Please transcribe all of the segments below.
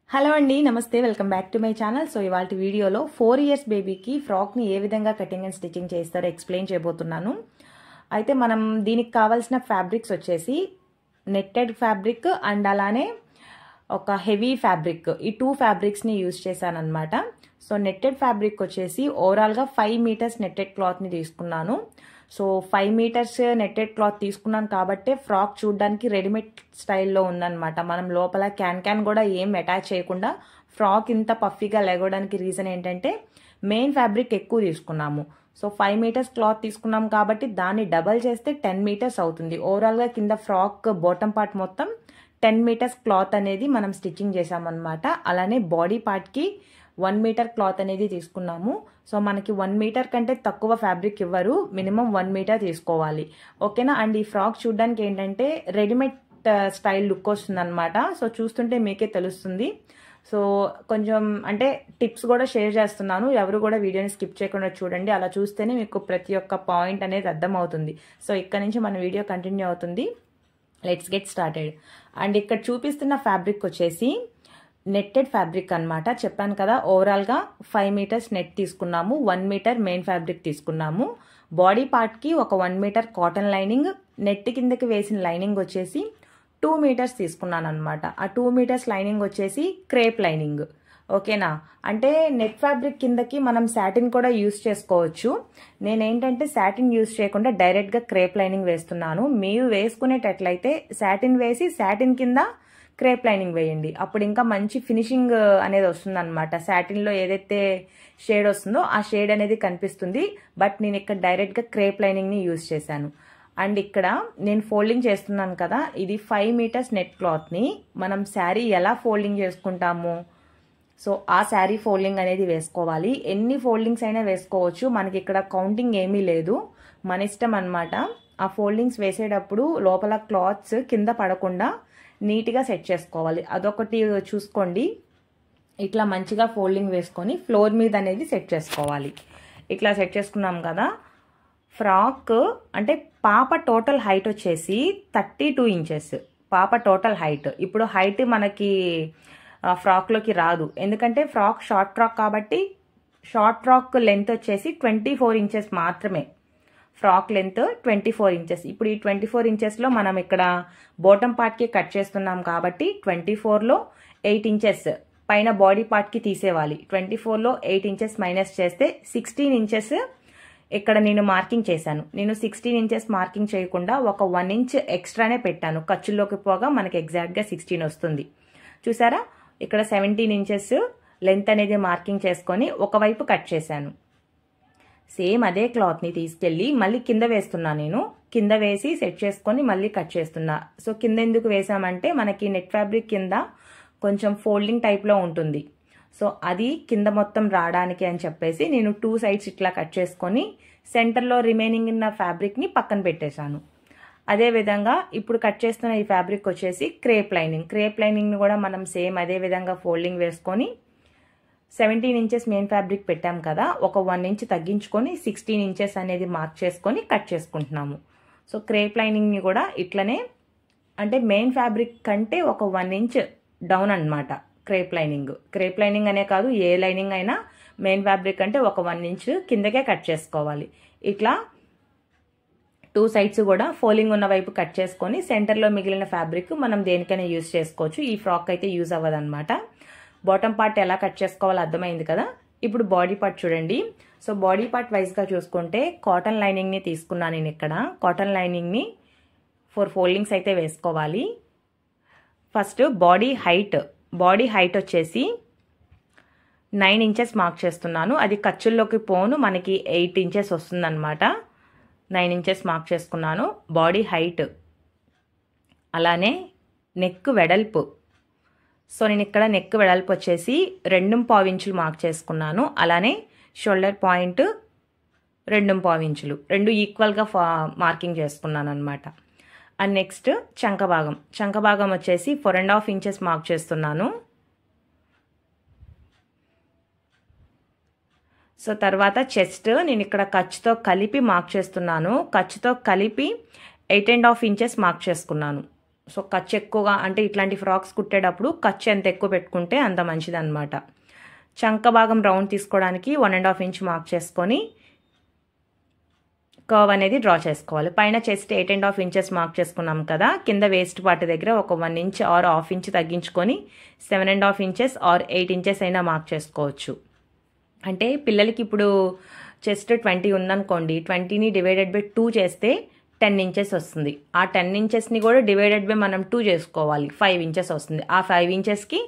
Hello అండి, నమస్తే. Welcome back to my channel. So ఇవాళ వీడియోలో 4 ఇయర్స్ బేబీకి ఫ్రాక్ని ఏ విధంగా కటింగ్ అండ్ స్టిచ్చింగ్ చేస్తారో ఎక్స్ప్లెయిన్ చేయబోతున్నాను. అయితే మనం దీనికి కావాల్సిన ఫ్యాబ్రిక్స్ వచ్చేసి నెట్టెడ్ ఫ్యాబ్రిక్ అండ్ అలానే ఒక హెవీ ఫ్యాబ్రిక్, ఈ 2 ఫ్యాబ్రిక్స్ని యూజ్ చేశాను అనమాట. సో నెట్టెడ్ ఫ్యాబ్రిక్ వచ్చేసి ఓవరాల్గా 5 మీటర్స్ నెట్టెడ్ క్లాత్ని తీసుకున్నాను. సో 5 మీటర్స్ నెట్టెడ్ క్లాత్ తీసుకున్నాను కాబట్టి ఫ్రాక్ చూడడానికి రెడీమేడ్ స్టైల్లో ఉందన్నమాట. మనం లోపల క్యాన్ కూడా ఏం అటాచ్ చేయకుండా ఫ్రాక్ ఇంత పఫీగా లేగడానికి రీజన్ ఏంటంటే మెయిన్ ఫ్యాబ్రిక్ ఎక్కువ తీసుకున్నాము. సో 5 మీటర్స్ క్లాత్ తీసుకున్నాం కాబట్టి దాన్ని డబల్ చేస్తే 10 మీటర్స్ అవుతుంది. ఓవరాల్గా కింద ఫ్రాక్ బాటమ్ పార్ట్ మొత్తం 10 మీటర్స్ క్లాత్ అనేది మనం స్టిచ్చింగ్ చేసామన్నమాట. అలానే బాడీ పార్ట్కి 1 మీటర్ క్లాత్ అనేది తీసుకున్నాము. సో మనకి 1 మీటర్ కంటే తక్కువ ఫ్యాబ్రిక్ ఇవ్వరు, మినిమం 1 మీటర్ తీసుకోవాలి. ఓకేనా. అండ్ ఈ ఫ్రాక్ చూడడానికి ఏంటంటే రెడీమేడ్ స్టైల్ లుక్ వస్తుంది అనమాట. సో చూస్తుంటే మీకే తెలుస్తుంది. సో కొంచెం అంటే టిప్స్ కూడా షేర్ చేస్తున్నాను, ఎవరు కూడా వీడియోని స్కిప్ చేయకుండా చూడండి. అలా చూస్తేనే మీకు ప్రతి ఒక్క పాయింట్ అనేది అర్థమవుతుంది. సో ఇక్కడ నుంచి మన వీడియో కంటిన్యూ అవుతుంది. Let's get started. అండ్ ఇక్కడ చూపిస్తున్న ఫ్యాబ్రిక్ వచ్చేసి నెట్టెడ్ ఫ్యాబ్రిక్ అనమాట. చెప్పాను కదా, ఓవరాల్గా 5 మీటర్స్ నెట్ తీసుకున్నాము, 1 మీటర్ మెయిన్ ఫ్యాబ్రిక్ తీసుకున్నాము. బాడీ పార్ట్కి ఒక 1 మీటర్ కాటన్ లైనింగ్, నెట్ కిందకి వేసిన లైనింగ్ వచ్చేసి 2 మీటర్స్ తీసుకున్నాను అనమాట. ఆ 2 మీటర్స్ లైనింగ్ వచ్చేసి క్రేప్ లైనింగ్. ఓకేనా. అంటే నెట్ ఫ్యాబ్రిక్ కిందకి మనం సాటిన్ కూడా యూస్ చేసుకోవచ్చు. నేనేంటంటే సాటిన్ యూస్ చేయకుండా డైరెక్ట్గా క్రేప్ లైనింగ్ వేస్తున్నాను. మీరు వేసుకునేటట్లయితే సాటిన్ వేసి సాటిన్ కింద క్రేప్ లైనింగ్ వేయండి, అప్పుడు ఇంకా మంచి ఫినిషింగ్ అనేది వస్తుంది అనమాట. సాటిన్లో ఏదైతే షేడ్ వస్తుందో ఆ షేడ్ అనేది కనిపిస్తుంది. బట్ నేను ఇక్కడ డైరెక్ట్గా క్రేప్ లైనింగ్ని యూజ్ చేశాను. అండ్ ఇక్కడ నేను ఫోల్డింగ్ చేస్తున్నాను కదా, ఇది 5 మీటర్స్ నెట్ క్లాత్ని మనం శారీ ఎలా ఫోల్డింగ్ చేసుకుంటాము, సో ఆ శారీ ఫోల్డింగ్ అనేది వేసుకోవాలి. ఎన్ని ఫోల్డింగ్స్ అయినా వేసుకోవచ్చు, మనకి ఇక్కడ కౌంటింగ్ ఏమీ లేదు, మన ఇష్టం అనమాట. ఆ ఫోల్డింగ్స్ వేసేటప్పుడు లోపల క్లాత్స్ కింద పడకుండా నీట్గా సెట్ చేసుకోవాలి, అదొకటి చూసుకోండి. ఇట్లా మంచిగా ఫోల్డింగ్ వేసుకొని ఫ్లోర్ మీద అనేది సెట్ చేసుకోవాలి. ఇట్లా సెట్ చేసుకున్నాం కదా. ఫ్రాక్ అంటే పాప టోటల్ హైట్ వచ్చేసి 32 ఇంచెస్ పాప టోటల్ హైట్. ఇప్పుడు హైట్ మనకి ఫ్రాక్లోకి రాదు, ఎందుకంటే ఫ్రాక్ షార్ట్ ఫ్రాక్ కాబట్టి షార్ట్ ఫ్రాక్ లెంత్ వచ్చేసి 24 ఇంచెస్ మాత్రమే. Frock length 24 inches. ఇప్పుడు ఈ 24 ఇంచెస్లో మనం ఇక్కడ బాటమ్ పార్ట్కి కట్ చేస్తున్నాం కాబట్టి 24లో 8 ఇంచెస్ పైన బాడీ పార్ట్కి తీసేవాలి. 24లో 8 ఇంచెస్ మైనస్ చేస్తే 16 ఇంచెస్ ఇక్కడ నేను మార్కింగ్ చేశాను. నేను 16 ఇంచెస్ మార్కింగ్ చేయకుండా ఒక 1 ఇంచ్ ఎక్స్ట్రానే పెట్టాను. ఖర్చుల్లోకి పోగా మనకి ఎగ్జాక్ట్గా 16 వస్తుంది. చూసారా, ఇక్కడ 17 ఇంచెస్ లెంత్ అనేది మార్కింగ్ చేసుకొని ఒకవైపు కట్ చేశాను. సేమ్ అదే క్లాత్ని తీసుకెళ్ళి మళ్ళీ కింద వేస్తున్నా. నేను కింద వేసి సెట్ చేసుకొని మళ్ళీ కట్ చేస్తున్నా. సో కింద ఎందుకు వేసామంటే మనకి నెట్ ఫ్యాబ్రిక్ కింద కొంచెం ఫోల్డింగ్ టైప్లో ఉంటుంది. సో అది కింద మొత్తం రావడానికి అని చెప్పేసి నేను 2 సైడ్స్ ఇట్లా కట్ చేసుకొని సెంటర్లో రిమైనింగ్ ఉన్న ఫ్యాబ్రిక్ని పక్కన పెట్టేశాను. అదేవిధంగా ఇప్పుడు కట్ చేస్తున్న ఈ ఫ్యాబ్రిక్ వచ్చేసి క్రేప్ లైనింగ్. క్రేప్ లైనింగ్ని కూడా మనం సేమ్ అదే విధంగా ఫోల్డింగ్ వేసుకొని 17 ఇంచెస్ మెయిన్ ఫ్యాబ్రిక్ పెట్టాం కదా, ఒక 1 ఇంచ్ తగ్గించుకొని 16 ఇంచెస్ అనేది మార్క్ చేసుకొని కట్ చేసుకుంటున్నాము. సో క్రేప్ లైనింగ్ని కూడా ఇట్లనే అంటే మెయిన్ ఫ్యాబ్రిక్ కంటే ఒక 1 ఇంచ్ డౌన్ అనమాట క్రేప్ లైనింగ్. క్రేప్ లైనింగ్ అనే కాదు, ఏ లైనింగ్ అయినా మెయిన్ ఫ్యాబ్రిక్ అంటే ఒక 1 ఇంచ్ కిందకే కట్ చేసుకోవాలి. ఇట్లా 2 సైడ్స్ కూడా ఫోల్డింగ్ ఉన్న వైపు కట్ చేసుకొని సెంటర్లో మిగిలిన ఫ్యాబ్రిక్ మనం దేనికైనా యూజ్ చేసుకోవచ్చు. ఈ ఫ్రాక్ అయితే యూజ్ అవ్వదన్నమాట. బాటమ్ పార్ట్ ఎలా కట్ చేసుకోవాలో అర్థమైంది కదా. ఇప్పుడు బాడీ పార్ట్ చూడండి. సో బాడీ పార్ట్ వైజ్గా చూసుకుంటే కాటన్ లైనింగ్ని తీసుకున్నాను నేను. ఇక్కడ కాటన్ లైనింగ్ని 4 ఫోల్డింగ్స్ అయితే వేసుకోవాలి. ఫస్ట్ బాడీ హైట్ వచ్చేసి 9 ఇంచెస్ మార్క్ చేస్తున్నాను. అది ఖర్చుల్లోకి పోను, మనకి 8 ఇంచెస్ వస్తుందన్నమాట. 9 ఇంచెస్ మార్క్ చేసుకున్నాను బాడీ హైట్. అలానే నెక్ వెడల్పు. సో నేను ఇక్కడ నెక్ వెడల్పు వచ్చేసి 2.5 ఇంచులు మార్క్ చేసుకున్నాను. అలానే షోల్డర్ పాయింట్ 2.5 ఇంచులు, 2 ఈక్వల్గా మార్కింగ్ చేసుకున్నాను అనమాట. అండ్ నెక్స్ట్ చంక భాగం వచ్చేసి 4.5 ఇంచెస్ మార్క్ చేస్తున్నాను. సో తర్వాత చెస్ట్ నేను ఇక్కడ ఖర్చుతో కలిపి మార్క్ చేస్తున్నాను. ఖర్చుతో కలిపి 8.5 ఇంచెస్ మార్క్ చేసుకున్నాను. సో ఖర్చు ఎక్కువగా అంటే ఇట్లాంటి ఫ్రాక్స్ కుట్టేటప్పుడు ఖర్చు ఎంత ఎక్కువ పెట్టుకుంటే అంత మంచిదన్నమాట. చంక భాగం రౌండ్ తీసుకోవడానికి 1.5 ఇంచ్ మార్క్ చేసుకొని కర్వ్ అనేది డ్రా చేసుకోవాలి. పైన చెస్ట్ 8.5 ఇంచెస్ మార్క్ చేసుకున్నాం కదా, కింద వేస్ట్ పార్ట్ దగ్గర ఒక 1 ఇంచ్ ఆర్ 1/2 ఇంచ్ తగ్గించుకొని 7.5 ఇంచెస్ ఆర్ 8 ఇంచెస్ అయినా మార్క్ చేసుకోవచ్చు. అంటే పిల్లలకి ఇప్పుడు చెస్ట్ 20 ఉందనుకోండి, 20ని డివైడెడ్ బై 2 చేస్తే 10 ఇంచెస్ వస్తుంది. ఆ 10 ఇంచెస్ని కూడా డివైడెడ్ బై మనం 2 చేసుకోవాలి, 5 ఇంచెస్ వస్తుంది. ఆ 5 ఇంచెస్కి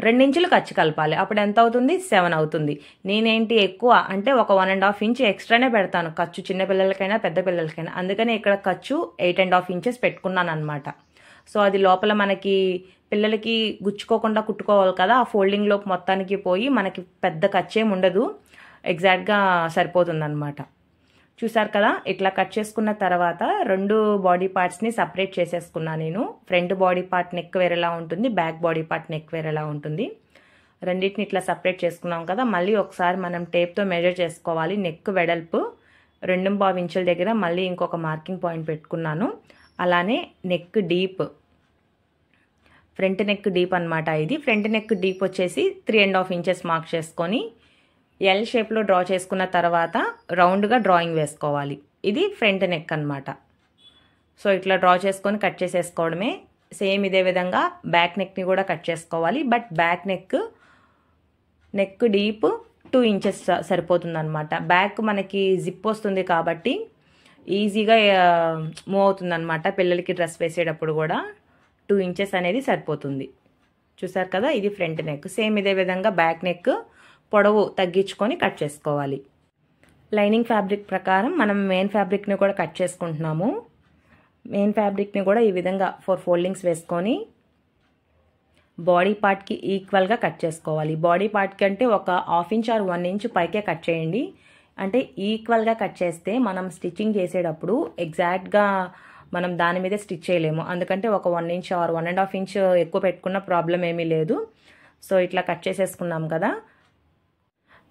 2 ఇంచులు ఖర్చు కలపాలి. అప్పుడు ఎంత అవుతుంది? 7 అవుతుంది. నేనేంటి ఎక్కువ అంటే ఒక 1.5 ఇంచ్ ఎక్స్ట్రానే పెడతాను ఖర్చు, చిన్నపిల్లలకైనా పెద్ద పిల్లలకైనా. అందుకని ఇక్కడ ఖర్చు 8.5 ఇంచెస్ పెట్టుకున్నాను అనమాట. సో అది లోపల మనకి పిల్లలకి గుచ్చుకోకుండా కుట్టుకోవాలి కదా, ఆ ఫోల్డింగ్ లోపు మొత్తానికి పోయి మనకి పెద్ద ఖర్చేం ఉండదు, ఎగ్జాక్ట్గా సరిపోతుందన్నమాట. చూసారు కదా, ఇట్లా కట్ చేసుకున్న తర్వాత 2 బాడీ పార్ట్స్ని సపరేట్ చేసేసుకున్నాను నేను. ఫ్రంట్ బాడీ పార్ట్ నెక్ వేరేలా ఉంటుంది, బ్యాక్ బాడీ పార్ట్ నెక్ వేరేలా ఉంటుంది. రెండింటిని ఇట్లా సపరేట్ చేసుకున్నాం కదా, మళ్ళీ ఒకసారి మనం టేప్తో మెజర్ చేసుకోవాలి. నెక్ వెడల్పు 2.5 ఇంచుల దగ్గర మళ్ళీ ఇంకొక మార్కింగ్ పాయింట్ పెట్టుకున్నాను. అలానే neck deep, front neck deep అనమాట ఇది. ఫ్రంట్ నెక్ డీప్ వచ్చేసి 3.5 ఇంచెస్ మార్క్ చేసుకొని ఎల్ షేప్లో డ్రా చేసుకున్న తర్వాత రౌండ్గా డ్రాయింగ్ వేసుకోవాలి. ఇది ఫ్రంట్ నెక్ అనమాట. సో ఇట్లా డ్రా చేసుకొని కట్ చేసేసుకోవడమే. సేమ్ ఇదే విధంగా బ్యాక్ నెక్ని కూడా కట్ చేసుకోవాలి. But back neck deep 2 inches సరిపోతుంది అనమాట. బ్యాక్ మనకి జిప్ వస్తుంది కాబట్టి ఈజీగా మూవ్ అవుతుంది అనమాట. పిల్లలకి డ్రెస్ వేసేటప్పుడు కూడా 2 ఇంచెస్ అనేది సరిపోతుంది. చూసారు కదా, ఇది ఫ్రంట్ నెక్. సేమ్ ఇదే విధంగా బ్యాక్ నెక్ పొడవు తగ్గించుకొని కట్ చేసుకోవాలి. లైనింగ్ ఫ్యాబ్రిక్ ప్రకారం మనం మెయిన్ ఫ్యాబ్రిక్ని కూడా కట్ చేసుకుంటున్నాము. మెయిన్ ఫ్యాబ్రిక్ని కూడా ఈ విధంగా 4 ఫోల్డింగ్స్ వేసుకొని బాడీ పార్ట్కి ఈక్వల్గా కట్ చేసుకోవాలి. బాడీ పార్ట్ కంటే ఒక 1/2 ఇంచ్ ఆర్ 1 ఇంచ్ పైకే కట్ చేయండి. అంటే ఈక్వల్గా కట్ చేస్తే మనం స్టిచ్చింగ్ చేసేటప్పుడు ఎగ్జాక్ట్గా మనం దాని మీదే స్టిచ్ చేయలేము. అందుకంటే ఒక 1 ఇంచ్ ఆర్ 1.5 ఇంచ్ ఎక్కువ పెట్టుకున్న ప్రాబ్లం ఏమీ లేదు. సో ఇట్లా కట్ చేసేసుకున్నాం కదా.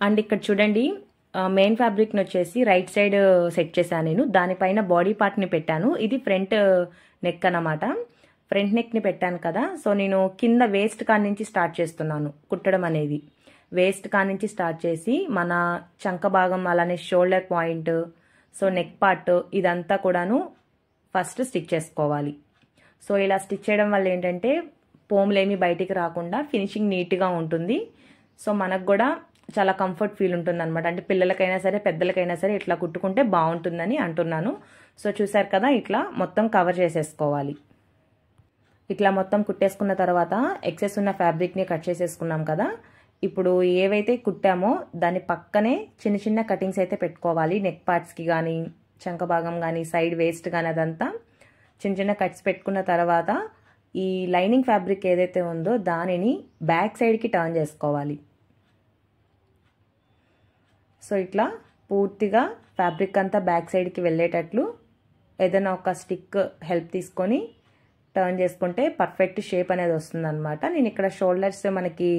అండ్ ఇక్కడ చూడండి, మెయిన్ ఫ్యాబ్రిక్ని వచ్చేసి రైట్ సైడ్ సెట్ చేశాను నేను. దానిపైన బాడీ పార్ట్ని పెట్టాను. ఇది ఫ్రంట్ నెక్ అన్నమాట. ఫ్రంట్ నెక్ని పెట్టాను కదా, సో నేను కింద వేస్ట్ కాడ నుంచి స్టార్ట్ చేస్తున్నాను కుట్టడం అనేది. వేస్ట్ కాడ నుంచి స్టార్ట్ చేసి మన చంక భాగం, అలానే shoulder point, so neck part, ఇదంతా కూడాను ఫస్ట్ స్టిచ్ చేసుకోవాలి. సో ఇలా స్టిచ్ చేయడం వల్ల ఏంటంటే పోములేమి బయటికి రాకుండా ఫినిషింగ్ నీట్గా ఉంటుంది. సో మనకు కూడా చాలా కంఫర్ట్ ఫీల్ ఉంటుంది అనమాట. అంటే పిల్లలకైనా సరే పెద్దలకైనా సరే ఇట్లా కుట్టుకుంటే బాగుంటుందని అంటున్నాను. సో చూసారు కదా, ఇట్లా మొత్తం కవర్ చేసేసుకోవాలి. ఇట్లా మొత్తం కుట్టేసుకున్న తర్వాత ఎక్సెస్ ఉన్న ఫ్యాబ్రిక్ని కట్ చేసేసుకున్నాం కదా. ఇప్పుడు ఏవైతే కుట్టామో దాని పక్కనే చిన్న చిన్న కటింగ్స్ అయితే పెట్టుకోవాలి. నెక్ పార్ట్స్కి కానీ, చంక భాగం కానీ, సైడ్ వేస్ట్ కానీ, అదంతా చిన్న చిన్న కట్స్ పెట్టుకున్న తర్వాత ఈ లైనింగ్ ఫ్యాబ్రిక్ ఏదైతే ఉందో దానిని బ్యాక్ సైడ్కి టర్న్ చేసుకోవాలి. సో ఇట్లా పూర్తిగా ఫ్యాబ్రిక్ అంతా బ్యాక్ సైడ్కి వెళ్ళేటట్లు ఏదైనా ఒక స్టిక్ హెల్ప్ తీసుకొని టర్న్ చేసుకుంటే పర్ఫెక్ట్ షేప్ అనేది వస్తుంది అనమాట. నేను ఇక్కడ షోల్డర్స్ మనకి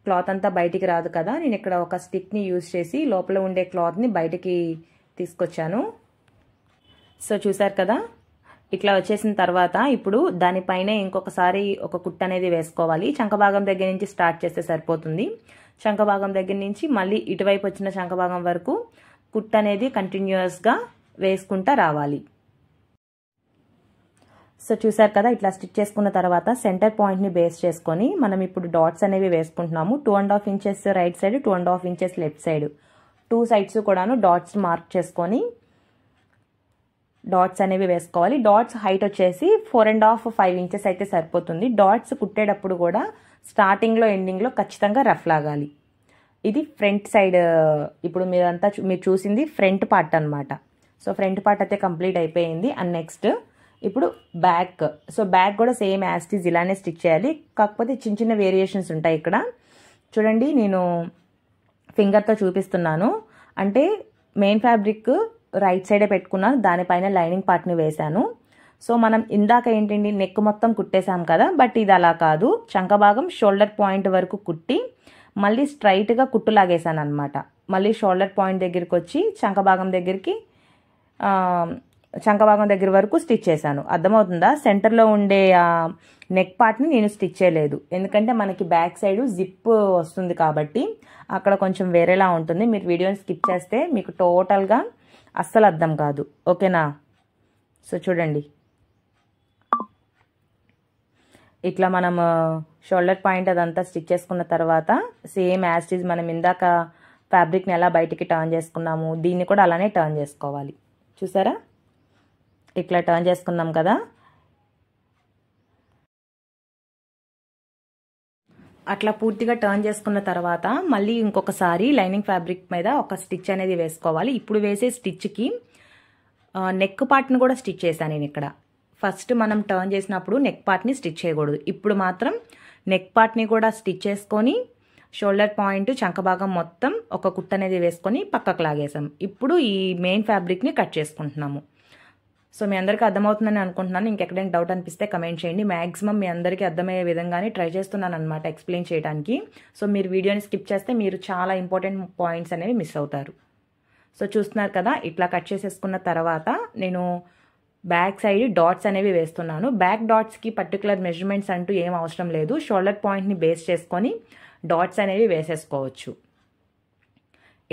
క్లాత్ అంతా బయటికి రాదు కదా, నేను ఇక్కడ ఒక స్టిక్ని యూజ్ చేసి లోపల ఉండే క్లాత్ని బయటికి తీసుకొచ్చాను. సో చూసారు కదా, ఇట్లా వచ్చేసిన తర్వాత ఇప్పుడు దానిపైన ఇంకొకసారి ఒక కుట్టు అనేది వేసుకోవాలి. చంక భాగం దగ్గర నుంచి స్టార్ట్ చేస్తే సరిపోతుంది. చంక భాగం దగ్గర నుంచి మళ్ళీ ఇటువైపు వచ్చిన చంక భాగం వరకు కుట్టు అనేది కంటిన్యూస్గా వేసుకుంటా రావాలి. సో చూసారు కదా, ఇట్లా స్టిచ్ చేసుకున్న తర్వాత సెంటర్ పాయింట్ని బేస్ చేసుకొని మనం ఇప్పుడు డాట్స్ అనేవి వేసుకుంటున్నాము. 2.5 inches right side, 2.5 inches left side, 2 sides కూడాను డాట్స్ మార్క్ చేసుకొని డాట్స్ అనేవి వేసుకోవాలి. డాట్స్ హైట్ వచ్చేసి 4.5-5 ఇంచెస్ అయితే సరిపోతుంది. డాట్స్ కుట్టేటప్పుడు కూడా స్టార్టింగ్లో ఎండింగ్లో ఖచ్చితంగా రఫ్ లాగాలి. ఇది ఫ్రంట్ సైడ్. ఇప్పుడు మీరు చూసింది ఫ్రంట్ పార్ట్ అనమాట. సో ఫ్రంట్ పార్ట్ అయితే కంప్లీట్ అయిపోయింది. అండ్ నెక్స్ట్ ఇప్పుడు బ్యాక్. సో బ్యాక్ కూడా సేమ్ యాస్టీజ్ ఇలానే స్టిచ్ చేయాలి. కాకపోతే చిన్న చిన్న వేరియేషన్స్ ఉంటాయి. ఇక్కడ చూడండి, నేను ఫింగర్తో చూపిస్తున్నాను. అంటే మెయిన్ ఫ్యాబ్రిక్ రైట్ సైడే పెట్టుకున్నాను, దానిపైన లైనింగ్ పార్ట్ని వేశాను. సో మనం ఇందాక ఏంటండి నెక్ మొత్తం కుట్టేశాం కదా, బట్ ఇది అలా కాదు. చంక భాగం షోల్డర్ పాయింట్ వరకు కుట్టి మళ్ళీ స్ట్రైట్గా కుట్టు లాగేశాను అనమాట. మళ్ళీ షోల్డర్ పాయింట్ దగ్గరికి వచ్చి చంక భాగం దగ్గరికి చంక భాగం దగ్గర వరకు స్టిచ్ చేశాను. అర్థమవుతుందా? సెంటర్లో ఉండే నెక్ పార్ట్ని నేను స్టిచ్ చేయలేదు, ఎందుకంటే మనకి బ్యాక్ సైడ్ జిప్ వస్తుంది కాబట్టి అక్కడ కొంచెం వేరేలా ఉంటుంది. మీరు వీడియోని స్కిప్ చేస్తే మీకు టోటల్గా అస్సలు అర్థం కాదు, ఓకేనా? సో చూడండి, ఇట్లా మనం షోల్డర్ పాయింట్ అదంతా స్టిచ్ చేసుకున్న తర్వాత సేమ్ యాజ్ ఇట్ ఈజ్ మనం ఇందాక ఫ్యాబ్రిక్ని ఎలా బయటికి టర్న్ చేసుకున్నాము, దీన్ని కూడా అలానే టర్న్ చేసుకోవాలి. చూసారా, ఇట్లా టర్న్ చేసుకున్నాం కదా. అట్లా పూర్తిగా టర్న్ చేసుకున్న తర్వాత మళ్ళీ ఇంకొకసారి లైనింగ్ ఫ్యాబ్రిక్ మీద ఒక స్టిచ్ అనేది వేసుకోవాలి. ఇప్పుడు వేసే స్టిచ్కి నెక్ పార్ట్ని కూడా స్టిచ్ చేశాను నేను ఇక్కడ. ఫస్ట్ మనం టర్న్ చేసినప్పుడు నెక్ పార్ట్ని స్టిచ్ చేయకూడదు, ఇప్పుడు మాత్రం నెక్ పార్ట్ని కూడా స్టిచ్ చేసుకొని షోల్డర్ పాయింట్ చంక భాగం మొత్తం ఒక కుట్ట అనేది వేసుకొని పక్కకు లాగేసాం. ఇప్పుడు ఈ మెయిన్ ఫ్యాబ్రిక్ని కట్ చేసుకుంటున్నాము. సో మీ అందరికీ అర్థమవుతుందని అనుకుంటున్నాను. ఇంకెక్కడైనా డౌట్ అనిపిస్తే కమెంట్ చేయండి. మ్యాక్సిమం మీ అందరికీ అర్థమయ్యే విధంగానే ట్రై చేస్తున్నాను అనమాట ఎక్స్ప్లెయిన్ చేయడానికి. సో మీరు వీడియోని స్కిప్ చేస్తే మీరు చాలా ఇంపార్టెంట్ పాయింట్స్ అనేవి మిస్ అవుతారు. సో చూస్తున్నారు కదా, ఇట్లా కట్ చేసేసుకున్న తర్వాత నేను బ్యాక్ సైడ్ డాట్స్ అనేవి వేస్తున్నాను. బ్యాక్ డాట్స్కి పర్టికులర్ మెజర్మెంట్స్ అంటూ ఏం అవసరం లేదు, షోల్డర్ పాయింట్ని బేస్ చేసుకొని డాట్స్ అనేవి వేసేసుకోవచ్చు.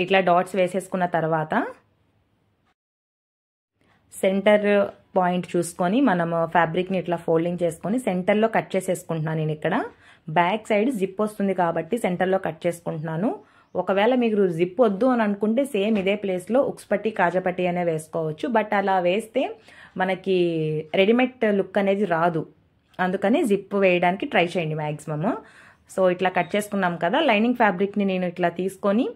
ఇట్లా డాట్స్ వేసేసుకున్న తర్వాత సెంటర్ పాయింట్ చూసుకొని మనం ఫ్యాబ్రిక్ని ఇట్లా ఫోల్డింగ్ చేసుకొని సెంటర్లో కట్ చేసేసుకుంటున్నాను. నేను ఇక్కడ బ్యాక్ సైడ్ జిప్ వస్తుంది కాబట్టి సెంటర్లో కట్ చేసుకుంటున్నాను. ఒకవేళ మీకు జిప్ వద్దు అని అనుకుంటే సేమ్ ఇదే ప్లేస్లో ఉక్స్ పట్టి కాజపట్టి అనే వేసుకోవచ్చు, బట్ అలా వేస్తే మనకి రెడీమేడ్ లుక్ అనేది రాదు, అందుకని జిప్ వేయడానికి ట్రై చేయండి మ్యాక్సిమమ్. సో ఇట్లా కట్ చేసుకున్నాం కదా, లైనింగ్ ఫ్యాబ్రిక్ని నేను ఇట్లా తీసుకొని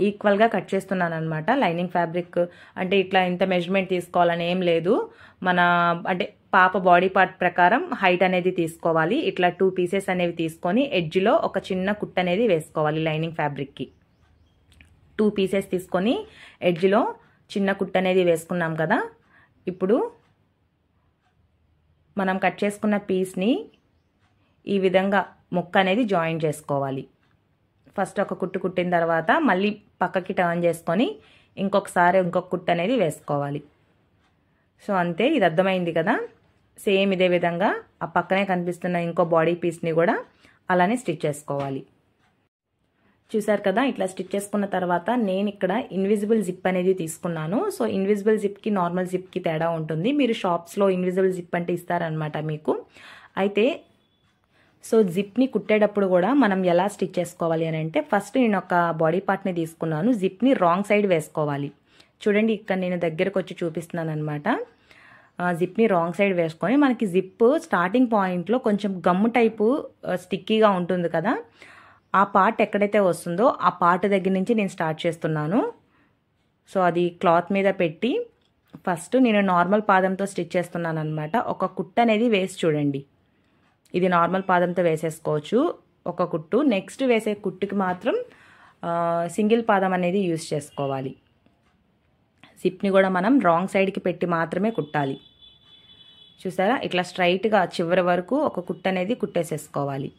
ఈక్వల్గా కట్ చేస్తున్నాను అనమాట. లైనింగ్ ఫ్యాబ్రిక్ అంటే ఇట్లా ఇంత మెజర్మెంట్ తీసుకోవాలని ఏం లేదు, మన అంటే పాప బాడీ పార్ట్ ప్రకారం హైట్ అనేది తీసుకోవాలి. ఇట్లా 2 పీసెస్ అనేవి తీసుకొని ఎడ్జ్లో ఒక చిన్న కుట్ అనేది వేసుకోవాలి. లైనింగ్ ఫ్యాబ్రిక్కి 2 పీసెస్ తీసుకొని ఎడ్జ్లో చిన్న కుట్ అనేది వేసుకున్నాం కదా. ఇప్పుడు మనం కట్ చేసుకున్న పీస్ని ఈ విధంగా ముక్క అనేది జాయిన్ చేసుకోవాలి. ఫస్ట్ ఒక కుట్టు కుట్టిన తర్వాత మళ్ళీ పక్కకి టర్న్ చేసుకొని ఇంకొకసారి ఇంకొక కుట్టు అనేది వేసుకోవాలి. సో అంతే, ఇది అర్థమైంది కదా. సేమ్ ఇదే విధంగా ఆ పక్కనే కనిపిస్తున్న ఇంకో బాడీ పీస్ని కూడా అలానే స్టిచ్ చేసుకోవాలి. చూసారు కదా, ఇట్లా స్టిచ్ చేసుకున్న తర్వాత నేను ఇక్కడ ఇన్విజిబుల్ జిప్ అనేది తీసుకున్నాను. సో ఇన్విజిబుల్ జిప్కి నార్మల్ జిప్కి తేడా ఉంటుంది. మీరు షాప్స్లో ఇన్విజిబుల్ జిప్ అంటే ఇస్తారనమాట మీకు. అయితే సో జిప్ని కుట్టేటప్పుడు కూడా మనం ఎలా స్టిచ్ చేసుకోవాలి అని అంటే, ఫస్ట్ నేను ఒక బాడీ పార్ట్ని తీసుకున్నాను, జిప్ని రాంగ్ సైడ్ వేసుకోవాలి. చూడండి, ఇక్కడ నేను దగ్గరకు వచ్చి చూపిస్తున్నాను అనమాట. జిప్ని రాంగ్ సైడ్ వేసుకొని మనకి జిప్ స్టార్టింగ్ పాయింట్లో కొంచెం గమ్ము టైపు స్టిక్కీగా ఉంటుంది కదా, ఆ పార్ట్ ఎక్కడైతే వస్తుందో ఆ పార్ట్ దగ్గర నుంచి నేను స్టార్ట్ చేస్తున్నాను. సో అది క్లాత్ మీద పెట్టి ఫస్ట్ నేను నార్మల్ పాదంతో స్టిచ్ చేస్తున్నాను అనమాట. ఒక కుట్టు అనేది వేసి చూడండి, ఇది నార్మల్ పాదంతో వేసేసుకోవచ్చు ఒక కుట్టు. నెక్స్ట్ వేసే కుట్టుకి మాత్రం సింగిల్ పాదం అనేది యూజ్ చేసుకోవాలి. జిప్ని కూడా మనం రాంగ్ సైడ్కి పెట్టి మాత్రమే కుట్టాలి. చూసారా, ఇట్లా స్ట్రైట్గా చివరి వరకు ఒక కుట్టు అనేది కుట్టేసేసుకోవాలి.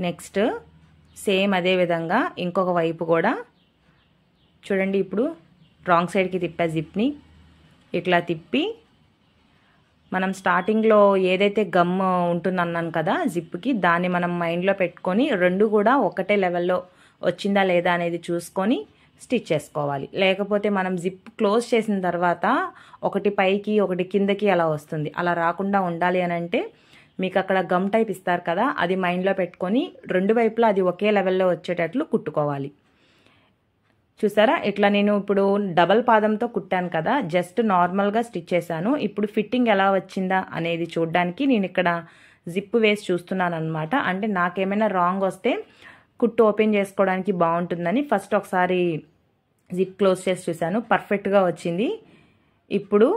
నెక్స్ట్ సేమ్ అదే విధంగా ఇంకొక వైపు కూడా చూడండి, ఇప్పుడు రాంగ్ సైడ్కి తిప్పా జిప్ని. ఇట్లా తిప్పి మనం స్టార్టింగ్లో ఏదైతే గమ్ ఉంటుందన్నాను కదా జిప్కి, దాన్ని మనం మైండ్లో పెట్టుకొని రెండు కూడా ఒకటే లెవెల్లో వచ్చిందా లేదా అనేది చూసుకొని స్టిచ్ చేసుకోవాలి. లేకపోతే మనం జిప్ క్లోజ్ చేసిన తర్వాత ఒకటి పైకి ఒకటి కిందకి అలా వస్తుంది. అలా రాకుండా ఉండాలి అని అంటే మీకు అక్కడ గమ్ టైప్ ఇస్తారు కదా, అది మైండ్లో పెట్టుకొని రెండు వైపులా అది ఒకే లెవెల్లో వచ్చేటట్లు కుట్టుకోవాలి. చూసారా, ఇట్లా నేను ఇప్పుడు డబల్ పాదంతో కుట్టాను కదా, జస్ట్ నార్మల్గా స్టిచ్ చేశాను. ఇప్పుడు ఫిట్టింగ్ ఎలా వచ్చిందా అనేది చూడడానికి నేను ఇక్కడ జిప్ వేసి చూస్తున్నాను అనమాట. అంటే నాకేమైనా రాంగ్ వస్తే కుట్టు ఓపెన్ చేసుకోవడానికి బాగుంటుందని ఫస్ట్ ఒకసారి జిప్ క్లోజ్ చేసి చూశాను, పర్ఫెక్ట్గా వచ్చింది. ఇప్పుడు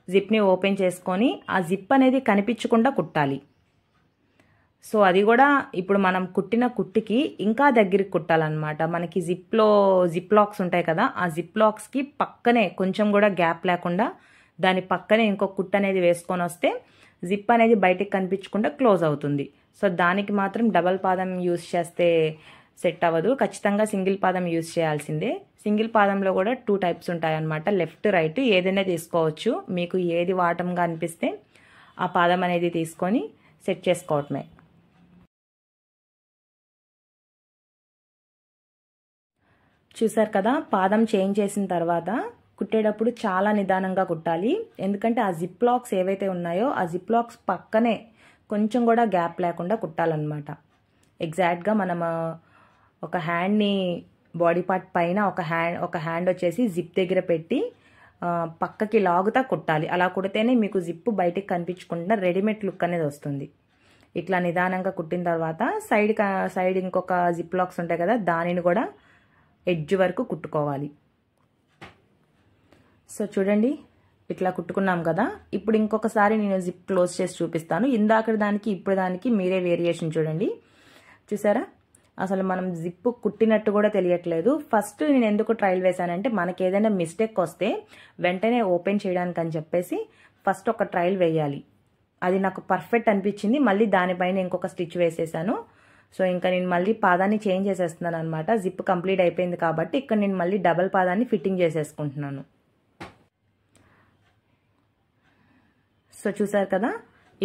జిప్ని ఓపెన్ చేసుకొని ఆ జిప్ అనేది కనిపించకుండా కుట్టాలి. సో అది కూడా ఇప్పుడు మనం కుట్టిన కుట్టుకి ఇంకా దగ్గరికి కుట్టాలన్నమాట. మనకి జిప్ లాక్స్ ఉంటాయి కదా, ఆ జిప్ లాక్స్కి పక్కనే కొంచెం కూడా గ్యాప్ లేకుండా దాని పక్కనే ఇంకొక కుట్టు అనేది వేసుకొని వస్తే జిప్ అనేది బయటికి కనిపించకుండా క్లోజ్ అవుతుంది. సో దానికి మాత్రం డబల్ పాదం యూజ్ చేస్తే సెట్ అవ్వదు. ఖచ్చితంగా సింగిల్ పాదం యూజ్ చేయాల్సిందే. సింగిల్ పాదంలో కూడా 2 టైప్స్ ఉంటాయన్నమాట, లెఫ్ట్ రైట్ ఏదైనా తీసుకోవచ్చు. మీకు ఏది వాటంగా అనిపిస్తే ఆ పాదం అనేది తీసుకొని సెట్ చేసుకోవటమే. చూసారు కదా, పాదం చేంజ్ చేసిన తర్వాత కుట్టేటప్పుడు చాలా నిదానంగా కుట్టాలి. ఎందుకంటే ఆ జిప్ లాక్స్ ఏవైతే ఉన్నాయో ఆ జిప్ లాక్స్ పక్కనే కొంచెం కూడా గ్యాప్ లేకుండా కుట్టాలన్నమాట. ఎగ్జాక్ట్గా మనం ఒక హ్యాండ్ని బాడీ పార్ట్ పైన ఒక హ్యాండ్ వచ్చేసి జిప్ దగ్గర పెట్టి పక్కకి లాగుతా కుట్టాలి. అలా కుడితేనే మీకు జిప్ బయటికి కనిపించకుండా రెడీమేడ్ లుక్ అనేది వస్తుంది. ఇట్లా నిదానంగా కుట్టిన తర్వాత సైడ్ ఇంకొక జిప్ లాక్స్ ఉంటాయి కదా, దానిని కూడా ఎడ్జ్ వరకు కుట్టుకోవాలి. సో చూడండి, ఇట్లా కుట్టుకున్నాం కదా. ఇప్పుడు ఇంకొకసారి నేను జిప్ క్లోజ్ చేసి చూపిస్తాను. ఇందాక దానికి ఇప్పుడు దానికి మీరే వేరియేషన్ చూడండి. చూసారా, అసలు మనం జిప్ కుట్టినట్టు కూడా తెలియట్లేదు. ఫస్ట్ నేను ఎందుకు ట్రయల్ వేసానంటే మనకి ఏదైనా మిస్టేక్ వస్తే వెంటనే ఓపెన్ చేయడానికి అని చెప్పేసి ఫస్ట్ ఒక ట్రయల్ వేయాలి. అది నాకు పర్ఫెక్ట్ అనిపించింది. మళ్ళీ దానిపైన ఇంకొక స్టిచ్ వేసేసాను. సో ఇంకా నేను మళ్ళీ పాదాన్ని చేంజ్ చేసేస్తున్నాను అనమాట. జిప్ కంప్లీట్ అయిపోయింది కాబట్టి ఇక్కడ నేను మళ్ళీ డబల్ పాదాన్ని ఫిట్టింగ్ చేసేసుకుంటున్నాను. సో చూసారు కదా,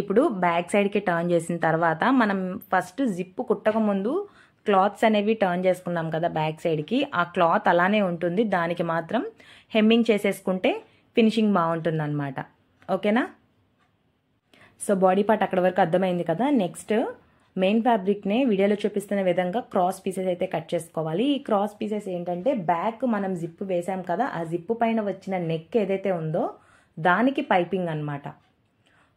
ఇప్పుడు బ్యాక్ సైడ్కి టర్న్ చేసిన తర్వాత మనం ఫస్ట్ జిప్ కుట్టక ముందు క్లాత్స్ అనేవి టర్న్ చేసుకున్నాం కదా బ్యాక్ సైడ్కి, ఆ క్లాత్ అలానే ఉంటుంది. దానికి మాత్రం హెమ్మింగ్ చేసేసుకుంటే ఫినిషింగ్ బాగుంటుంది అనమాట. ఓకేనా? సో బాడీ పార్ట్ అక్కడ వరకు అర్థమైంది కదా. నెక్స్ట్ మెయిన్ ఫ్యాబ్రిక్నే వీడియోలో చూపిస్తున్న విధంగా క్రాస్ పీసెస్ అయితే కట్ చేసుకోవాలి. ఈ క్రాస్ పీసెస్ ఏంటంటే బ్యాక్ మనం జిప్ వేసాం కదా, ఆ జిప్ పైన వచ్చిన నెక్ ఏదైతే ఉందో దానికి పైపింగ్ అనమాట.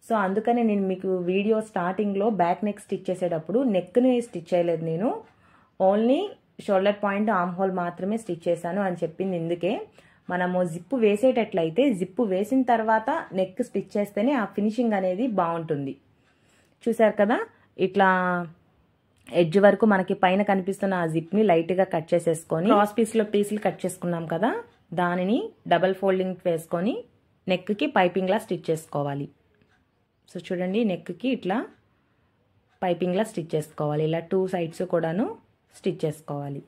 సో అందుకనే నేను మీకు వీడియో స్టార్టింగ్లో బ్యాక్ నెక్ స్టిచ్ చేసేటప్పుడు నెక్ని స్టిచ్ చేయలేదు, నేను only shoulder point arm whole మాత్రమే స్టిచ్ చేశాను అని చెప్పింది. ఇందుకే మనము జిప్పు వేసేటట్లయితే జిప్పు వేసిన తర్వాత నెక్ స్టిచ్ చేస్తేనే ఆ ఫినిషింగ్ అనేది బాగుంటుంది. చూసారు కదా, ఇట్లా ఎడ్జ్ వరకు మనకి పైన కనిపిస్తున్న ఆ జిప్ని లైట్గా కట్ చేసేసుకొని క్రాస్ పీసులు కట్ చేసుకున్నాం కదా, దానిని డబల్ ఫోల్డింగ్ వేసుకొని నెక్కి పైపింగ్లా స్టిచ్ చేసుకోవాలి. సో చూడండి, నెక్కి ఇట్లా పైపింగ్లా స్టిచ్ చేసుకోవాలి. ఇలా 2 సైడ్స్ కూడాను స్టిచ్ చేసుకోవాలి.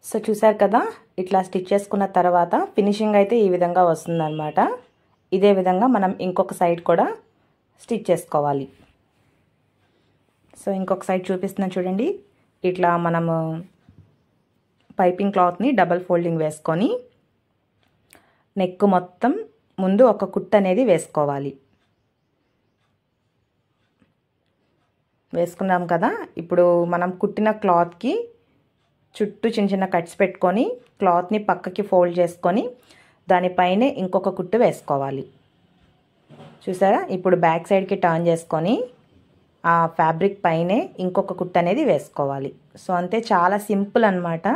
సో చూసారు కదా, ఇట్లా స్టిచ్ చేసుకున్న తర్వాత ఫినిషింగ్ అయితే ఈ విధంగా వస్తుందన్నమాట. ఇదే విధంగా మనం ఇంకొక సైడ్ కూడా స్టిచ్ చేసుకోవాలి. సో ఇంకొక సైడ్ చూపిస్తున్నాను చూడండి. ఇట్లా మనము పైపింగ్ క్లాత్ని డబల్ ఫోల్డింగ్ వేసుకొని నెక్ మొత్తం ముందు ఒక కుట్టు అనేది వేసుకోవాలి. వేసుకున్నాం కదా, ఇప్పుడు మనం కుట్టిన క్లాత్కి చుట్టూ చిన్న చిన్న కట్స్ పెట్టుకొని క్లాత్ని పక్కకి ఫోల్డ్ చేసుకొని దానిపైనే ఇంకొక కుట్టు వేసుకోవాలి. చూసారా, ఇప్పుడు బ్యాక్ సైడ్కి టర్న్ చేసుకొని ఆ ఫ్యాబ్రిక్ పైనే ఇంకొక కుట్టు అనేది వేసుకోవాలి. సో అంతే, చాలా సింపుల్ అన్నమాట.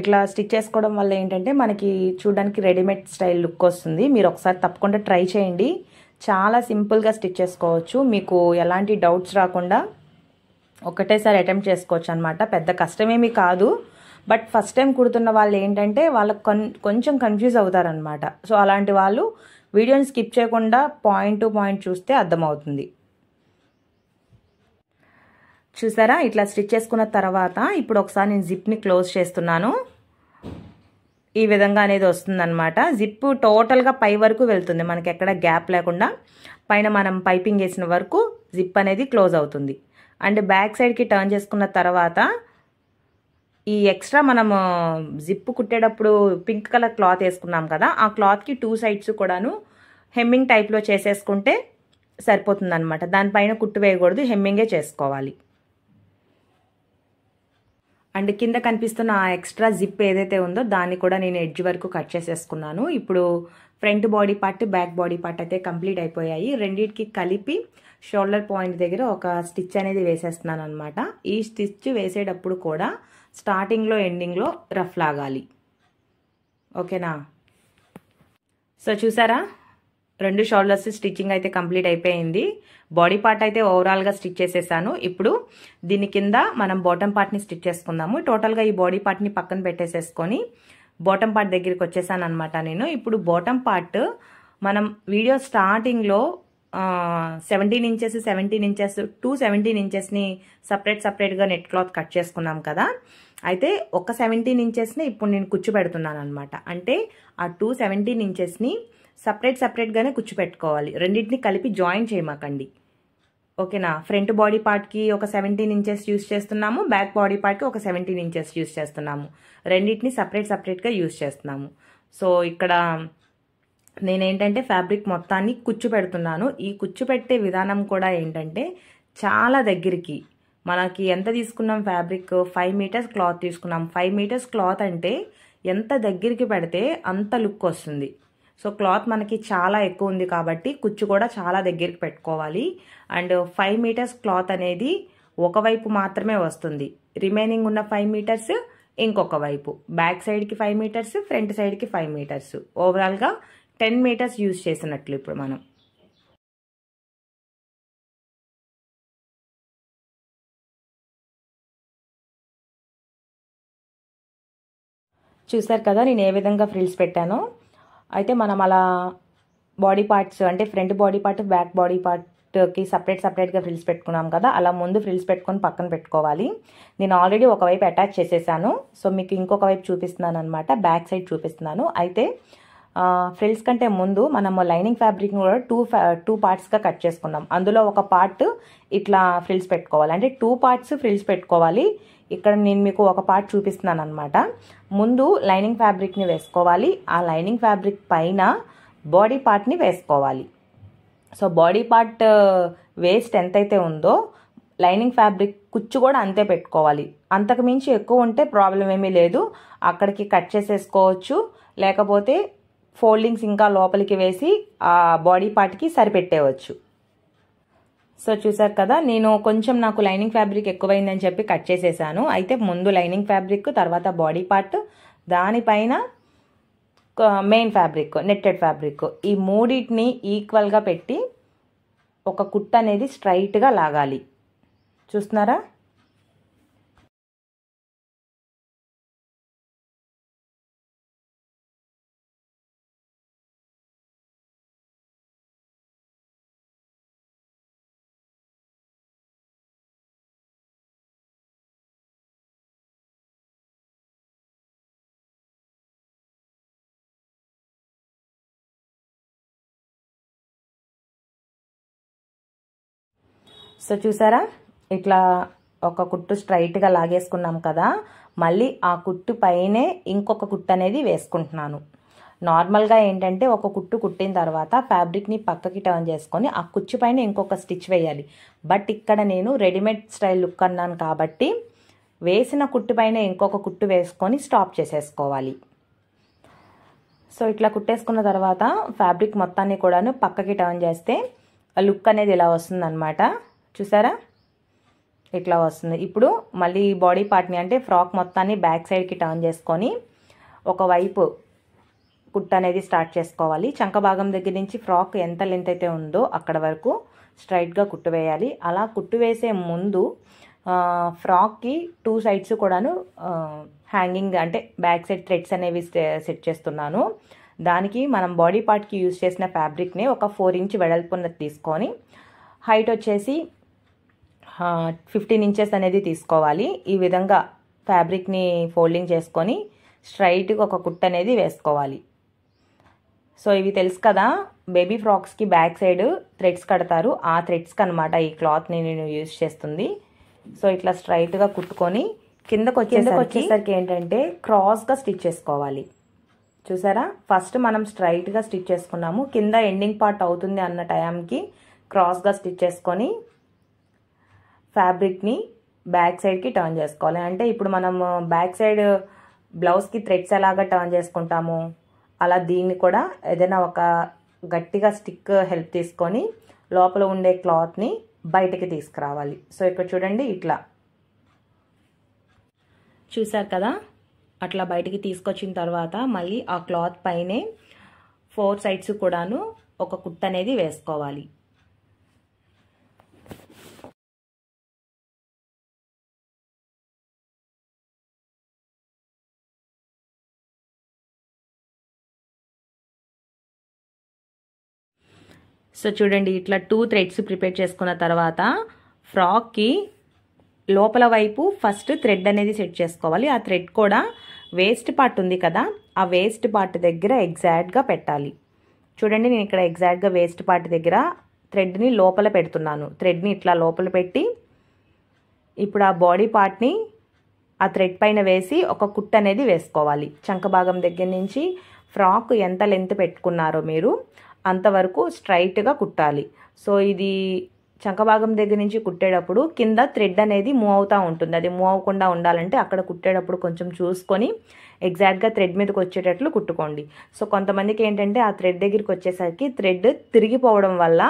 ఇట్లా స్టిచ్ చేసుకోవడం వల్ల ఏంటంటే మనకి చూడడానికి రెడీమేడ్ స్టైల్ లుక్ వస్తుంది. మీరు ఒకసారి తప్పకుండా ట్రై చేయండి. చాలా సింపుల్గా స్టిచ్ చేసుకోవచ్చు. మీకు ఎలాంటి డౌట్స్ రాకుండా ఒకటేసారి అటెంప్ట్ చేసుకోవచ్చు అనమాట. పెద్ద కష్టమేమీ కాదు. బట్ ఫస్ట్ టైం కుడుతున్న వాళ్ళు ఏంటంటే వాళ్ళకు కొంచెం కన్ఫ్యూజ్ అవుతారనమాట. సో అలాంటి వాళ్ళు వీడియోని స్కిప్ చేయకుండా పాయింట్ టు పాయింట్ చూస్తే అర్థమవుతుంది. చూసారా, ఇట్లా స్టిచ్ చేసుకున్న తర్వాత ఇప్పుడు ఒకసారి నేను జిప్ని క్లోజ్ చేస్తున్నాను. ఈ విధంగా అనేది వస్తుందన్నమాట. జిప్ టోటల్గా పై వరకు వెళ్తుంది, మనకి ఎక్కడ గ్యాప్ లేకుండా పైన మనం పైపింగ్ వేసిన వరకు జిప్ అనేది క్లోజ్ అవుతుంది. అండ్ బ్యాక్ సైడ్కి టర్న్ చేసుకున్న తర్వాత ఈ ఎక్స్ట్రా మనము జిప్ కుట్టేటప్పుడు పింక్ కలర్ క్లాత్ వేసుకున్నాం కదా, ఆ క్లాత్కి 2 సైడ్స్ కూడాను హెమ్మింగ్ టైప్లో చేసేసుకుంటే సరిపోతుంది అనమాట. దానిపైన కుట్టు వేయకూడదు, హెమ్మింగే చేసుకోవాలి. అండ్ కింద కనిపిస్తున్న ఆ ఎక్స్ట్రా జిప్ ఏదైతే ఉందో దాన్ని కూడా నేను ఎడ్జ్ వరకు కట్ చేసేసుకున్నాను. ఇప్పుడు front body part back body part అయితే కంప్లీట్ అయిపోయాయి. రెండింటికి కలిపి షోల్డర్ పాయింట్ దగ్గర ఒక స్టిచ్ అనేది వేసేస్తున్నాను అనమాట. ఈ స్టిచ్ వేసేటప్పుడు కూడా స్టార్టింగ్లో ఎండింగ్లో రఫ్ లాగాలి. ఓకేనా? సో చూసారా, 2 షోల్డర్స్ స్టిచ్చింగ్ అయితే కంప్లీట్ అయిపోయింది. బాడీ పార్ట్ అయితే ఓవరాల్గా స్టిచ్ చేసేసాను. ఇప్పుడు దీని కింద మనం బాటమ్ పార్ట్ని స్టిచ్ చేసుకుందాము. టోటల్గా ఈ బాడీ పార్ట్ని పక్కన పెట్టేసేసుకొని బాటమ్ పార్ట్ దగ్గరికి వచ్చేసాను అనమాట నేను. ఇప్పుడు బాటమ్ పార్ట్ మనం వీడియో స్టార్టింగ్లో 17 ఇంచెస్ 17 ఇంచెస్ 17 ఇంచెస్ని సపరేట్గా నెట్ క్లాత్ కట్ చేసుకున్నాం కదా. అయితే ఒక 17 ఇంచెస్ని ఇప్పుడు నేను కుచ్చు పెడుతున్నాను అనమాట. అంటే ఆ 17 ఇంచెస్ని సపరేట్గానే కుచ్చు పెట్టుకోవాలి. రెండింటిని కలిపి జాయిన్ చేయమాకండి, ఓకేనా. ఫ్రంట్ బాడీ పార్ట్కి ఒక 17 ఇంచెస్ యూస్ చేస్తున్నాము, బ్యాక్ బాడీ పార్ట్కి ఒక 17 ఇంచెస్ యూస్ చేస్తున్నాము. రెండింటిని సపరేట్గా యూస్ చేస్తున్నాము. సో ఇక్కడ నేనేంటంటే ఫ్యాబ్రిక్ మొత్తాన్ని కుచ్చు పెడుతున్నాను. ఈ కుచ్చు పెట్టే విధానం కూడా ఏంటంటే చాలా దగ్గరికి, మనకి ఎంత తీసుకున్నాం ఫ్యాబ్రిక్, 5 మీటర్స్ క్లాత్ తీసుకున్నాం. 5 మీటర్స్ క్లాత్ అంటే ఎంత దగ్గరికి పెడితే అంత లుక్ వస్తుంది. సో క్లాత్ మనకి చాలా ఎక్కువ ఉంది కాబట్టి కుచ్చు కూడా చాలా దగ్గరికి పెట్టుకోవాలి. అండ్ 5 మీటర్స్ క్లాత్ అనేది ఒకవైపు మాత్రమే వస్తుంది. రిమైనింగ్ ఉన్న 5 మీటర్స్ ఇంకొక వైపు, బ్యాక్ సైడ్కి 5 మీటర్స్, ఫ్రంట్ సైడ్కి 5 మీటర్స్, ఓవరాల్గా 10 మీటర్స్ యూజ్ చేసినట్లు ఇప్పుడు మనం. చూసారు కదా నేను ఏ విధంగా ఫ్రిల్స్ పెట్టానో. అయితే మనం అలా బాడీ పార్ట్స్ అంటే front body part, back body పార్ట్కి సపరేట్గా ఫ్రిల్స్ పెట్టుకున్నాం కదా, అలా ముందు ఫ్రిల్స్ పెట్టుకొని పక్కన పెట్టుకోవాలి. నేను ఆల్రెడీ ఒకవైపు అటాచ్ చేసేసాను. సో మీకు ఇంకొక వైపు చూపిస్తున్నాను అనమాట, బ్యాక్ సైడ్ చూపిస్తున్నాను. అయితే ఫ్రిల్స్ కంటే ముందు మనము లైనింగ్ ఫ్యాబ్రిక్ని కూడా 2 పార్ట్స్గా కట్ చేసుకున్నాం. అందులో ఒక పార్ట్ ఇట్లా ఫ్రిల్స్ పెట్టుకోవాలి, అంటే 2 పార్ట్స్ ఫ్రిల్స్ పెట్టుకోవాలి. ఇక్కడ నేను మీకు ఒక పార్ట్ చూపిస్తున్నాను అనమాట. ముందు లైనింగ్ ఫ్యాబ్రిక్ని వేసుకోవాలి, ఆ లైనింగ్ ఫ్యాబ్రిక్ పైన బాడీ పార్ట్ని వేసుకోవాలి. సో బాడీ పార్ట్ వేస్ట్ ఎంతైతే ఉందో లైనింగ్ ఫ్యాబ్రిక్ కుచ్చు కూడా అంతే పెట్టుకోవాలి. అంతకు మించి ఎక్కువ ఉంటే ప్రాబ్లం ఏమీ లేదు, అక్కడికి కట్ చేసేసుకోవచ్చు. లేకపోతే ఫోల్డింగ్స్ ఇంకా లోపలికి వేసి ఆ బాడీ పార్ట్కి సరిపెట్టేవచ్చు. సో చూసారు కదా, నేను కొంచెం నాకు లైనింగ్ ఫ్యాబ్రిక్ ఎక్కువైందని చెప్పి కట్ చేసేసాను. అయితే ముందు లైనింగ్ ఫ్యాబ్రిక్, తర్వాత బాడీ పార్ట్, దానిపైన మెయిన్ ఫ్యాబ్రిక్, నెట్టెడ్ ఫ్యాబ్రిక్, ఈ మూడింటిని ఈక్వల్గా పెట్టి ఒక కుట్ట అనేది స్ట్రైట్గా లాగాలి. చూస్తున్నారా? సో చూసారా, ఇట్లా ఒక కుట్టు స్ట్రైట్గా లాగేసుకున్నాం కదా. మళ్ళీ ఆ కుట్టు పైనే ఇంకొక కుట్టు అనేది వేసుకుంటున్నాను. నార్మల్గా ఏంటంటే ఒక కుట్టు కుట్టిన తర్వాత ఫ్యాబ్రిక్ని పక్కకి టర్న్ చేసుకొని ఆ కుచ్చు పైన ఇంకొక స్టిచ్ వేయాలి. బట్ ఇక్కడ నేను రెడీమేడ్ స్టైల్ లుక్ అన్నాను కాబట్టి వేసిన కుట్టు పైన ఇంకొక కుట్టు వేసుకొని స్టాప్ చేసేసుకోవాలి. సో ఇట్లా కుట్టేసుకున్న తర్వాత ఫ్యాబ్రిక్ మొత్తాన్ని కూడాను పక్కకి టర్న్ చేస్తే లుక్ అనేది ఇలా వస్తుందన్నమాట. చూసారా, ఇట్లా వస్తుంది. ఇప్పుడు మళ్ళీ బాడీ పార్ట్ని అంటే ఫ్రాక్ మొత్తాన్ని బ్యాక్ సైడ్కి టర్న్ చేసుకొని ఒకవైపు కుట్టు అనేది స్టార్ట్ చేసుకోవాలి. చంక భాగం దగ్గర నుంచి ఫ్రాక్ ఎంత లెంత్ అయితే ఉందో అక్కడ వరకు స్ట్రైట్గా కుట్టు వేయాలి. అలా కుట్టు వేసే ముందు ఫ్రాక్కి 2 సైడ్స్ కూడాను హ్యాంగింగ్ అంటే బ్యాక్ సైడ్ థ్రెడ్స్ అనేవి సెట్ చేస్తున్నాను. దానికి మనం బాడీ పార్ట్కి యూజ్ చేసిన ఫ్యాబ్రిక్ని ఒక 4 ఇంచ్ వెడల్పున్నది తీసుకొని హైట్ వచ్చేసి 15 ఇంచెస్ అనేది తీసుకోవాలి. ఈ విధంగా ఫ్యాబ్రిక్ని ఫోల్డింగ్ చేసుకొని స్ట్రైట్గా ఒక కుట్టు అనేది వేసుకోవాలి. సో ఇవి తెలుసు కదా, బేబీ ఫ్రాక్స్కి బ్యాక్ సైడ్ థ్రెడ్స్ కడతారు, ఆ థ్రెడ్స్కి అనమాట ఈ క్లాత్ని నేను యూజ్ చేస్తుంది. సో ఇట్లా స్ట్రైట్గా కుట్టుకొని కిందకు వచ్చేసరికి ఏంటంటే క్రాస్గా స్టిచ్ చేసుకోవాలి. చూసారా, ఫస్ట్ మనం స్ట్రైట్గా స్టిచ్ చేసుకున్నాము, కింద ఎండింగ్ పార్ట్ అవుతుంది అన్న టైంకి క్రాస్గా స్టిచ్ చేసుకొని ఫ్యాబ్రిక్ని బ్యాక్ సైడ్కి టర్న్ చేసుకోవాలి. అంటే ఇప్పుడు మనం బ్యాక్ సైడ్ బ్లౌజ్కి థ్రెడ్స్ ఎలాగా టర్న్ చేసుకుంటాము అలా దీన్ని కూడా ఏదైనా ఒక గట్టిగా స్టిక్ హెల్ప్ తీసుకొని లోపల ఉండే క్లాత్ని బయటికి తీసుకురావాలి. సో ఇక్కడ చూడండి, ఇట్లా చూసారు కదా, అట్లా బయటికి తీసుకొచ్చిన తర్వాత మళ్ళీ ఆ క్లాత్ పైనే 4 సైడ్స్ కూడాను ఒక కుట్టు అనేది వేసుకోవాలి. సో చూడండి, ఇట్లా 2 థ్రెడ్స్ ప్రిపేర్ చేసుకున్న తర్వాత ఫ్రాక్కి లోపల వైపు ఫస్ట్ థ్రెడ్ అనేది సెట్ చేసుకోవాలి. ఆ థ్రెడ్ కూడా వేస్ట్ పార్ట్ ఉంది కదా, ఆ వేస్ట్ పార్ట్ దగ్గర ఎగ్జాక్ట్గా పెట్టాలి. చూడండి, నేను ఇక్కడ ఎగ్జాక్ట్గా వేస్ట్ పార్ట్ దగ్గర థ్రెడ్ని లోపల పెడుతున్నాను. థ్రెడ్ని ఇట్లా లోపల పెట్టి ఇప్పుడు ఆ బాడీ పార్ట్ని ఆ థ్రెడ్ పైన వేసి ఒక కుట్టు అనేది వేసుకోవాలి. చంక భాగం దగ్గర నుంచి ఫ్రాక్ ఎంత లెంత్ పెట్టుకున్నారో మీరు అంతవరకు స్ట్రైట్గా కుట్టాలి. సో ఇది చంక భాగం దగ్గర నుంచి కుట్టేటప్పుడు కింద థ్రెడ్ అనేది మూవ్ అవుతూ ఉంటుంది. అది మూవ్ అవ్వకుండా ఉండాలంటే అక్కడ కుట్టేటప్పుడు కొంచెం చూసుకొని ఎగ్జాక్ట్గా థ్రెడ్ మీదకి వచ్చేటట్లు కుట్టుకోండి. సో కొంతమందికి ఏంటంటే ఆ థ్రెడ్ దగ్గరికి వచ్చేసరికి థ్రెడ్ తిరిగిపోవడం వల్ల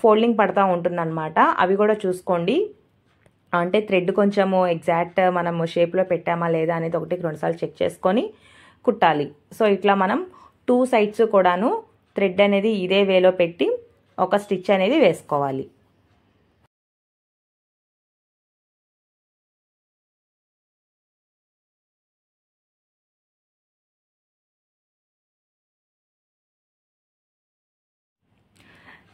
ఫోల్డింగ్ పడుతూ ఉంటుందన్నమాట. అవి కూడా చూసుకోండి. అంటే థ్రెడ్ కొంచెము ఎగ్జాక్ట్ మనము షేప్లో పెట్టామా లేదా అనేది 1-2 సార్లు చెక్ చేసుకొని కుట్టాలి. సో ఇట్లా మనం 2 సైడ్స్ కూడాను థ్రెడ్ అనేది ఇదే వేలో పెట్టి ఒక స్టిచ్ అనేది వేసుకోవాలి.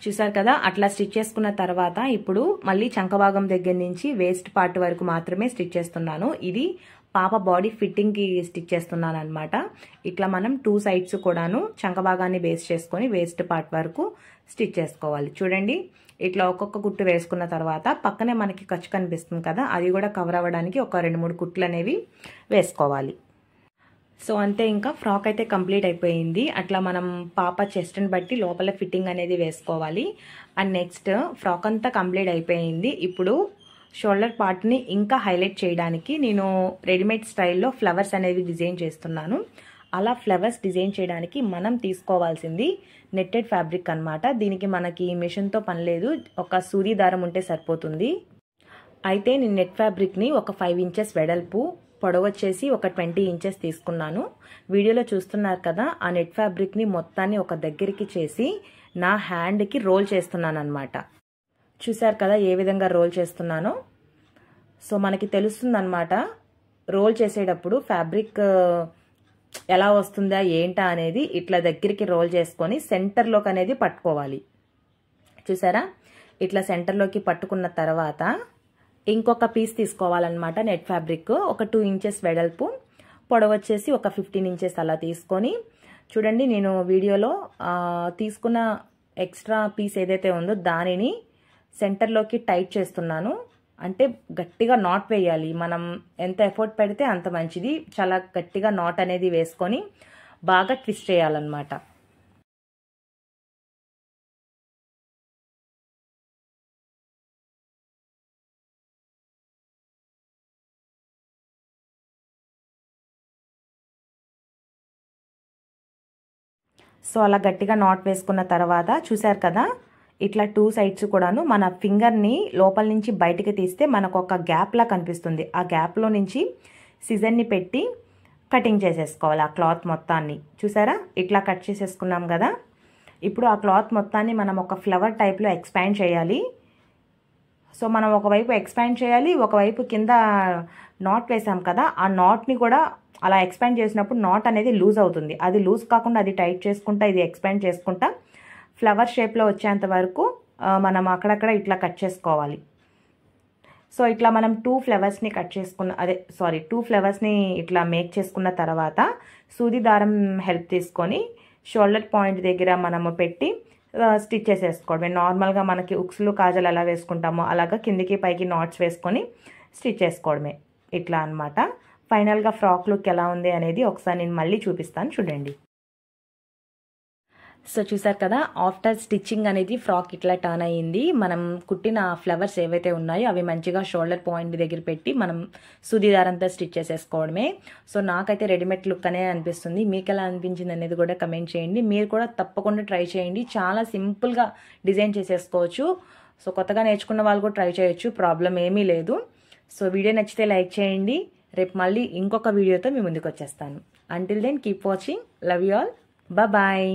చూసారు కదా, అట్లా స్టిచ్ చేసుకున్న తర్వాత ఇప్పుడు మళ్ళీ చంక భాగం దగ్గర నుంచి వేస్ట్ పార్ట్ వరకు మాత్రమే స్టిచ్ చేస్తున్నాను. ఇది పాప బాడీ ఫిట్టింగ్కి స్టిచ్ చేస్తున్నాను అనమాట. ఇట్లా మనం 2 సైడ్స్ కూడాను చంక భాగాన్ని బేస్ చేసుకొని వేస్ట్ పార్ట్ వరకు స్టిచ్ చేసుకోవాలి. చూడండి, ఇట్లా ఒక్కొక్క కుట్టు వేసుకున్న తర్వాత పక్కనే మనకి ఖర్చు కనిపిస్తుంది కదా, అది కూడా కవర్ అవ్వడానికి ఒక 2-3 కుట్లు అనేవి వేసుకోవాలి. సో అంతే, ఇంకా ఫ్రాక్ అయితే కంప్లీట్ అయిపోయింది. అట్లా మనం పాప చెస్ట్ని బట్టి లోపల ఫిట్టింగ్ అనేది వేసుకోవాలి. అండ్ నెక్స్ట్ ఫ్రాక్ అంతా కంప్లీట్ అయిపోయింది. ఇప్పుడు షోల్డర్ పార్ట్ని ఇంకా హైలైట్ చేయడానికి నేను రెడీమేడ్ స్టైల్లో ఫ్లవర్స్ అనేవి డిజైన్ చేస్తున్నాను. అలా ఫ్లవర్స్ డిజైన్ చేయడానికి మనం తీసుకోవాల్సింది నెట్టెడ్ ఫ్యాబ్రిక్ అన్నమాట. దీనికి మనకి మిషన్తో పని లేదు, ఒక సూది దారం ఉంటే సరిపోతుంది. అయితే నేను నెట్ ఫ్యాబ్రిక్ని ఒక 5 ఇంచెస్ వెడల్పు, పొడవు వచ్చేసి ఒక 20 ఇంచెస్ తీసుకున్నాను. వీడియోలో చూస్తున్నారు కదా, ఆ నెట్ ఫ్యాబ్రిక్ని మొత్తాన్ని ఒక దగ్గరికి చేసి నా హ్యాండ్కి రోల్ చేస్తున్నాను అనమాట. చూసారు కదా ఏ విధంగా రోల్ చేస్తున్నానో. సో మనకి తెలుస్తుంది అనమాట రోల్ చేసేటప్పుడు ఫ్యాబ్రిక్ ఎలా వస్తుందా ఏంటా అనేది. ఇట్లా దగ్గరికి రోల్ చేసుకొని సెంటర్లోకి అనేది పట్టుకోవాలి. చూసారా, ఇట్లా సెంటర్లోకి పట్టుకున్న తర్వాత ఇంకొక పీస్ తీసుకోవాలన్నమాట. నెట్ ఫ్యాబ్రిక్ ఒక 2 ఇంచెస్ వెడల్పు, పొడవు వచ్చేసి ఒక 15 ఇంచెస్ అలా తీసుకొని, చూడండి నేను వీడియోలో తీసుకున్న ఎక్స్ట్రా పీస్ ఏదైతే ఉందో దానిని సెంటర్లోకి టైట్ చేస్తున్నాను. అంటే గట్టిగా నాట్ వేయాలి. మనం ఎంత ఎఫర్ట్ పెడితే అంత మంచిది. చాలా గట్టిగా నాట్ అనేది వేసుకొని బాగా ట్విస్ట్ చేయాలన్నమాట. సో అలా గట్టిగా నాట్ వేసుకున్న తర్వాత చూసారు కదా, ఇట్లా 2 సైడ్స్ కూడాను మన ఫింగర్ని లోపల నుంచి బయటికి తీస్తే మనకు ఒక గ్యాప్లా కనిపిస్తుంది. ఆ గ్యాప్లో నుంచి సిజర్ని పెట్టి కటింగ్ చేసేసుకోవాలి ఆ క్లాత్ మొత్తాన్ని. చూసారా, ఇట్లా కట్ చేసేసుకున్నాం కదా. ఇప్పుడు ఆ క్లాత్ మొత్తాన్ని మనం ఒక ఫ్లవర్ టైప్లో ఎక్స్పాండ్ చేయాలి. సో మనం ఒకవైపు ఎక్స్పాండ్ చేయాలి, ఒకవైపు కింద నాట్ వేసాం కదా, ఆ నాట్ని కూడా అలా ఎక్స్పాండ్ చేసినప్పుడు నాట్ అనేది లూజ్ అవుతుంది. అది లూజ్ కాకుండా అది టైట్ చేసుకుంటా, ఇది ఎక్స్పాండ్ చేసుకుంటా ఫ్లవర్ షేప్లో వచ్చేంత వరకు మనం అక్కడక్కడ ఇట్లా కట్ చేసుకోవాలి. సో ఇట్లా మనం 2 ఫ్లవర్స్ని కట్ చేసుకున్న 2 ఫ్లవర్స్ని ఇట్లా మేక్ చేసుకున్న తర్వాత సూది దారం హెల్ప్ తీసుకొని షోల్డర్ పాయింట్ దగ్గర మనము పెట్టి స్టిచ్ చేసేసుకోవడమే. నార్మల్గా మనకి ఉక్స్లు కాజలు ఎలా వేసుకుంటామో అలాగా కిందికి పైకి నాట్స్ వేసుకొని స్టిచ్ చేసుకోవడమే. ఇట్లా అనమాట. ఫైనల్గా ఫ్రాక్ లుక్ ఎలా ఉంది అనేది ఒకసారి నేను మళ్ళీ చూపిస్తాను, చూడండి. సో చూసారు కదా, ఆఫ్టర్ స్టిచ్చింగ్ అనేది ఫ్రాక్ ఇట్లా టర్న్ అయ్యింది. మనం కుట్టిన ఫ్లవర్స్ ఏవైతే ఉన్నాయో అవి మంచిగా షోల్డర్ పాయింట్ దగ్గర పెట్టి మనం సూది దారంతో స్టిచ్ చేసేసుకోవడమే. సో నాకైతే రెడీమేడ్ లుక్ అనే అనిపిస్తుంది. మీకు ఎలా అనిపించింది అనేది కూడా కమెంట్ చేయండి. మీరు కూడా తప్పకుండా ట్రై చేయండి. చాలా సింపుల్గా డిజైన్ చేసేసుకోవచ్చు. సో కొత్తగా నేర్చుకున్న వాళ్ళు కూడా ట్రై చేయొచ్చు, ప్రాబ్లం ఏమీ లేదు. సో వీడియో నచ్చితే లైక్ చేయండి. రేపు మళ్ళీ ఇంకొక వీడియోతో మీ ముందుకు వచ్చేస్తాను. Until then keep watching. Love you all. Bye.